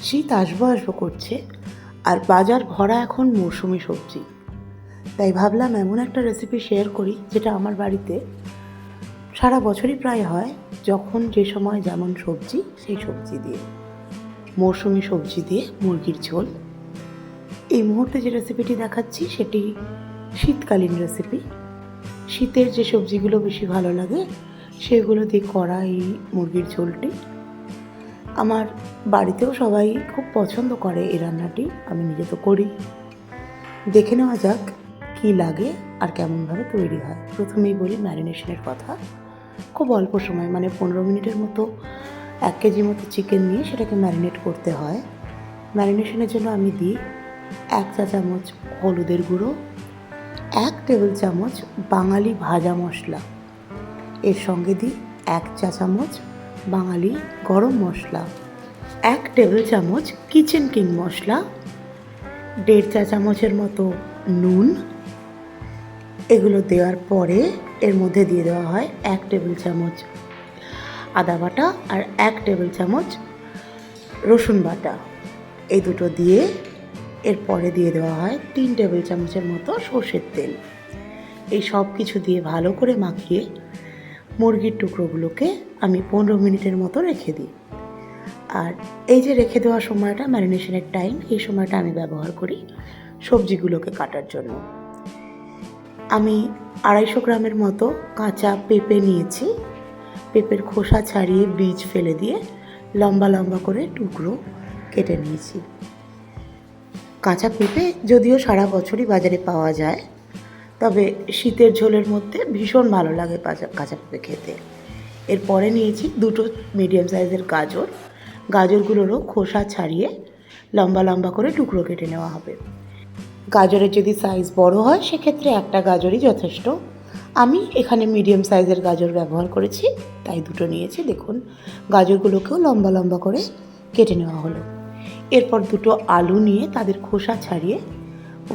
শীত আসবো আসবো করছে, আর বাজার ভরা এখন মৌসুমি সবজি। তাই ভাবলাম এমন একটা রেসিপি শেয়ার করি যেটা আমার বাড়িতে সারা বছরই প্রায় হয়, যখন যে সময় যেমন সবজি সেই সবজি দিয়ে। মৌসুমি সবজি দিয়ে মুরগির ঝোল। এই মুহূর্তে যে রেসিপিটি দেখাচ্ছি সেটি শীতকালীন রেসিপি। শীতের যে সবজিগুলো বেশি ভালো লাগে সেগুলো দিয়ে করা এই মুরগির ঝোলটি। আমার বাড়িতেও সবাই খুব পছন্দ করে এই রান্নাটি, আমি নিজে তো করি। দেখে নেওয়া যাক কী লাগে আর কেমনভাবে তৈরি হয়। প্রথমেই বলি ম্যারিনেশনের কথা। খুব অল্প সময়, মানে 15 মিনিটের মতো 1 কেজি মতো চিকেন নিয়ে সেটাকে ম্যারিনেট করতে হয়। ম্যারিনেশনের জন্য আমি দিই 1 চা চামচ হলুদের গুঁড়ো, 1 টেবিল চামচ বাঙালি ভাজা মশলা, এর সঙ্গে দিই 1 চা চামচ বাঙালি গরম মশলা, 1 টেবিল চামচ কিচেন কিং মশলা, 1.5 চা চামচের মতো নুন। এগুলো দেওয়ার পরে এর মধ্যে দিয়ে দেওয়া হয় 1 টেবিল চামচ আদা বাটা আর 1 টেবিল চামচ রসুন বাটা। এই দুটো দিয়ে এরপরে দিয়ে দেওয়া হয় 3 টেবিল চামচের মতো সর্ষের তেল। এই সব কিছু দিয়ে ভালো করে মাখিয়ে মুরগির টুকরোগুলোকে আমি 15 মিনিটের মতো রেখে দিই। আর এই যে রেখে দেওয়ার সময়টা, ম্যারিনেশনের টাইম, এই সময়টা আমি ব্যবহার করি সবজিগুলোকে কাটার জন্য। আমি 250 গ্রামের মতো কাঁচা পেঁপে নিয়েছি। পেঁপের খোসা ছাড়িয়ে বীজ ফেলে দিয়ে লম্বা লম্বা করে টুকরো কেটে নিয়েছি। কাঁচা পেঁপে যদিও সারা বছরই বাজারে পাওয়া যায়, তবে শীতের ঝোলের মধ্যে ভীষণ ভালো লাগে কাঁচা পেঁপে খেতে। এরপরে নিয়েছি 2টো মিডিয়াম সাইজের গাজর। গাজরগুলোরও খোসা ছাড়িয়ে লম্বা লম্বা করে টুকরো কেটে নেওয়া হবে। গাজরের যদি সাইজ বড় হয় সেক্ষেত্রে একটা গাজরই যথেষ্ট। আমি এখানে মিডিয়াম সাইজের গাজর ব্যবহার করেছি, তাই 2টো নিয়েছি। দেখুন, গাজরগুলোকেও লম্বা লম্বা করে কেটে নেওয়া হলো। এরপর 2টো আলু নিয়ে তাদের খোসা ছাড়িয়ে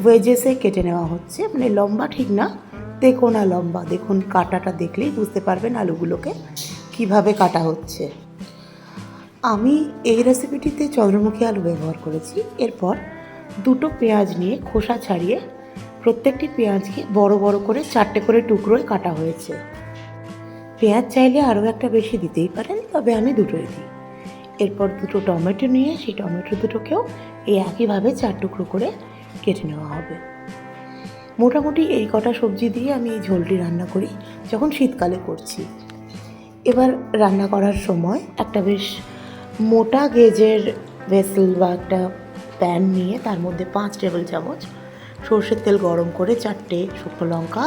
ওয়েজেসে কেটে নেওয়া হচ্ছে, মানে লম্বা ঠিক না, তেকোনা লম্বা। দেখুন, কাটাটা দেখলেই বুঝতে পারবেন আলুগুলোকে কিভাবে কাটা হচ্ছে। আমি এই রেসিপিটিতে চন্দ্রমুখী আলু ব্যবহার করেছি। এরপর 2টো পেঁয়াজ নিয়ে খোসা ছাড়িয়ে প্রত্যেকটি পেঁয়াজকে বড় বড় করে 4টে করে টুকরোয় কাটা হয়েছে। পেঁয়াজ চাইলে আরও একটা বেশি দিতেই পারেন, তবে আমি 2টোই দিই। এরপর 2টো টমেটো নিয়ে সেই টমেটো দুটোকেও এই একইভাবে 4 টুকরো করে কেটে নেওয়া হবে। মোটামুটি এই কটা সবজি দিয়ে আমি এই ঝোলটি রান্না করি যখন শীতকালে করছি। এবার রান্না করার সময় একটা বেশ মোটা গেজের ভেসেল বা একটা প্যান নিয়ে তার মধ্যে 5 টেবিল চামচ সর্ষের তেল গরম করে 4টে শুকনো লঙ্কা,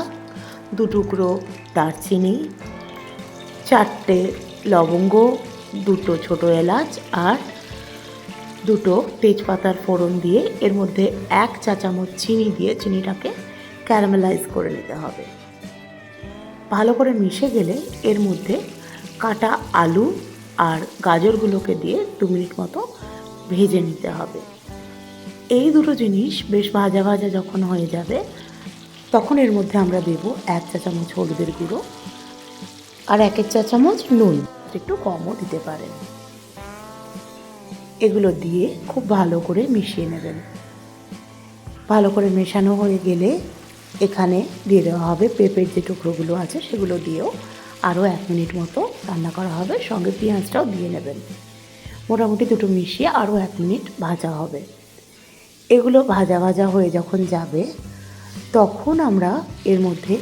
2 টুকরো দারচিনি, 4টে লবঙ্গ, 2টো ছোটো এলাচ আর 2টো তেজপাতার ফোড়ন দিয়ে এর মধ্যে 1 চা চামচ চিনি দিয়ে চিনিটাকে ক্যারামেলাইজ করে নিতে হবে। ভালো করে মিশে গেলে এর মধ্যে কাটা আলু আর গাজরগুলোকে দিয়ে 2 মিনিট মতো ভেজে নিতে হবে। এই দুটো জিনিস বেশ ভাজা ভাজা যখন হয়ে যাবে তখন এর মধ্যে আমরা দেব 1 চা চামচ হলুদের গুঁড়ো আর 1 চা চামচ নুন, একটু কমও দিতে পারেন। এগুলো দিয়ে খুব ভালো করে মিশিয়ে নেবেন। ভালো করে মেশানো হয়ে গেলে এখানে দিয়ে দেওয়া হবে পেঁপের যে টুকরোগুলো আছে, সেগুলো দিয়েও আরও 1 মিনিট মতো রান্না করা হবে। সঙ্গে পেঁয়াজটাও দিয়ে নেবেন। মোটামুটি দুটো মিশিয়ে আরও 1 মিনিট ভাজা হবে। এগুলো ভাজা ভাজা হয়ে যখন যাবে তখন আমরা এর মধ্যে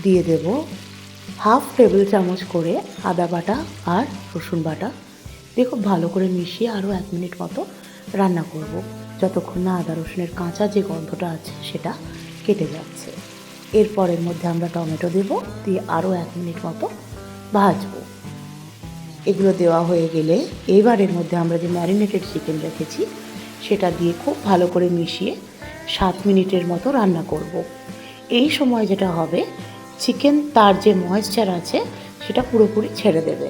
দিয়ে দেব 1/2 টেবিল চামচ করে আদা বাটা আর রসুন বাটা। দিয়ে খুব ভালো করে মিশিয়ে আরও 1 মিনিট মতো রান্না করব, যতক্ষণ না আদা রসুনের কাঁচা যে গন্ধটা আছে সেটা কেটে যাচ্ছে। এরপর এর মধ্যে আমরা টমেটো দেব, দিয়ে আরও 1 মিনিট মতো ভাজবো। এগুলো দেওয়া হয়ে গেলে এবার এর মধ্যে আমরা যে ম্যারিনেটেড চিকেন রেখেছি সেটা দিয়ে খুব ভালো করে মিশিয়ে 7 মিনিটের মতো রান্না করব। এই সময় যেটা হবে, চিকেন তার যে ময়েশ্চার আছে সেটা পুরোপুরি ছেড়ে দেবে।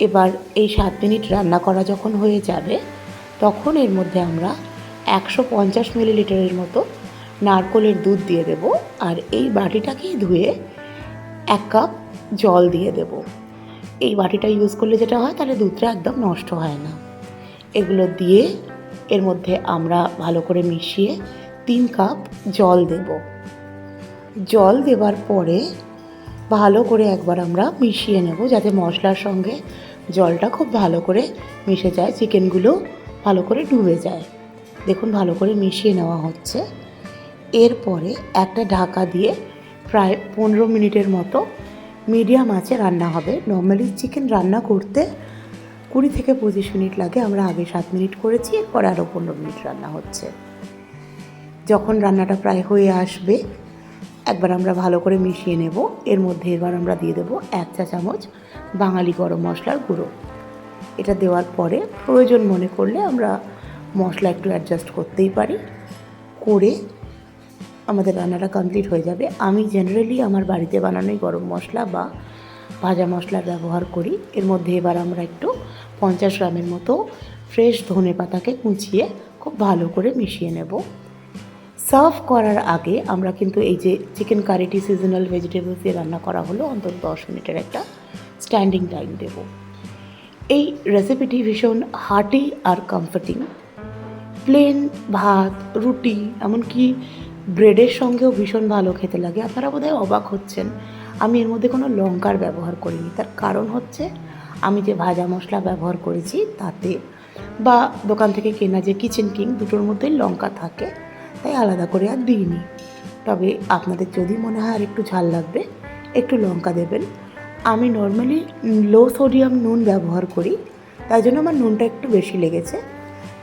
এবার এই 7 মিনিট রান্না করা যখন হয়ে যাবে তখন এর মধ্যে আমরা 150 মিলিলিটারের মতো নারকেলের দুধ দিয়ে দেব, আর এই বাটিটাকেই ধুয়ে 1 কাপ জল দিয়ে দেব। এই বাটিটা ইউজ করলে যেটা হয়, তাহলে দুধটা একদম নষ্ট হয় না। এগুলো দিয়ে এর মধ্যে আমরা ভালো করে মিশিয়ে 3 কাপ জল দেব। জল দেওয়ার পরে ভালো করে একবার আমরা মিশিয়ে নেব, যাতে মশলার সঙ্গে জলটা খুব ভালো করে মিশে যায়, চিকেনগুলো ভালো করে ডুবে যায়। দেখুন ভালো করে মিশিয়ে নেওয়া হচ্ছে। এরপরে একটা ঢাকা দিয়ে প্রায় 15 মিনিটের মতো মিডিয়াম আঁচে রান্না হবে। নর্মালি চিকেন রান্না করতে 20 থেকে 25 মিনিট লাগে, আমরা আগে 7 মিনিট করেছি, এরপর আরও 15 মিনিট রান্না হচ্ছে। যখন রান্নাটা প্রায় হয়ে আসবে একবার আমরা ভালো করে মিশিয়ে নেব। এর মধ্যে এবার আমরা দিয়ে দেবো 1 চা চামচ বাঙালি গরম মশলার গুঁড়ো। এটা দেওয়ার পরে প্রয়োজন মনে করলে আমরা মশলা একটু অ্যাডজাস্ট করতেই পারি, করে আমাদের রান্নাটা কমপ্লিট হয়ে যাবে। আমি জেনারেলি আমার বাড়িতে বানানোই গরম মশলা বা ভাজা মশলা ব্যবহার করি। এর মধ্যে এবার আমরা একটু 50 গ্রামের মতো ফ্রেশ ধনে পাতাকে কুচিয়ে খুব ভালো করে মিশিয়ে নেব। সার্ভ করার আগে আমরা কিন্তু এই যে চিকেন কারিটি সিজনাল ভেজিটেবলস দিয়ে রান্না করা হলো, অন্তত 10 মিনিটের একটা স্ট্যান্ডিং টাইম দেব। এই রেসিপিটি ভীষণ হার্টি আর কমফর্টিং। প্লেন ভাত, রুটি, এমনকি ব্রেডের সঙ্গেও ভীষণ ভালো খেতে লাগে। আপনারা বোধহয় অবাক হচ্ছেন আমি এর মধ্যে কোনো লঙ্কার ব্যবহার করিনি। তার কারণ হচ্ছে আমি যে ভাজা মশলা ব্যবহার করেছি তাতে, বা দোকান থেকে কেনা যে কিচেন কিং, দুটোর মধ্যেই লঙ্কা থাকে, তাই আলাদা করে আর দিইনি। তবে আপনাদের যদি মনে হয় আর একটু ঝাল লাগবে একটু লঙ্কা দেবেন। আমি নর্মালি লো সোডিয়াম নুন ব্যবহার করি, তাই জন্য আমার নুনটা একটু বেশি লেগেছে।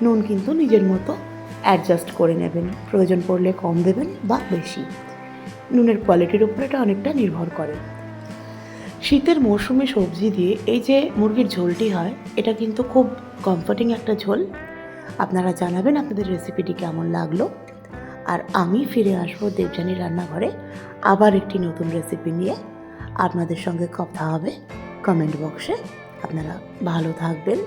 নুন কিন্তু নিজের মতো অ্যাডজাস্ট করে নেবেন, প্রয়োজন পড়লে কম দেবেন বা বেশি। নুনের কোয়ালিটির উপর এটা অনেকটা নির্ভর করে। শীতের মৌসুমে সবজি দিয়ে এই যে মুরগির ঝোলটি হয়, এটা কিন্তু খুব কমফর্টিং একটা ঝোল। আপনারা জানাবেন আপনাদের রেসিপিটি কেমন লাগলো। আর আমি ফিরে আসবো দেবযানী রান্নাঘরে আবার একটি নতুন রেসিপি নিয়ে। আপনাদের সঙ্গে কথা হবে কমেন্ট বক্সে। আপনারা ভালো থাকবেন।